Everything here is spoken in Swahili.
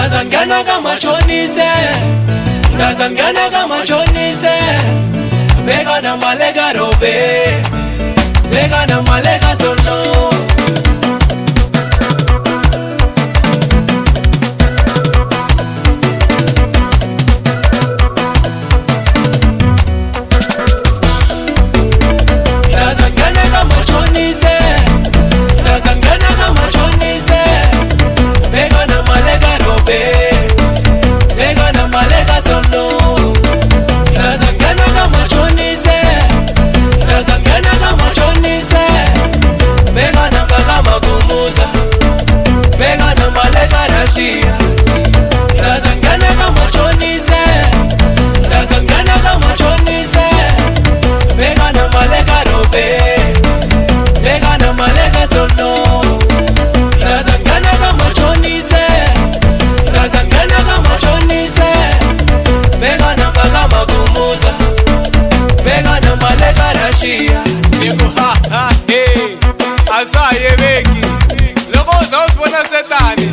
Ndazangana kama chonise, ndazangana kama chonise. Bega na malega robe, bega na malega sono. Ndazangana kama chonise, ndazangana kama chonise. Bega na malega robe, bega na malega sono. Ndazangana kama chonise, ndazangana kama chonise. Bega na mpaka magumuza, bega na malega rashia. Ndazangana kama chonise, ndazangana kama chonise. Bega na malega robe, bega na malega sono. Ndazangana kama chonise, ndazangana kama chonise. Bega na mpaka magumuza, bega na malega rashia. Yego ha ha hey, asaye beki. Loko usawusibona setani.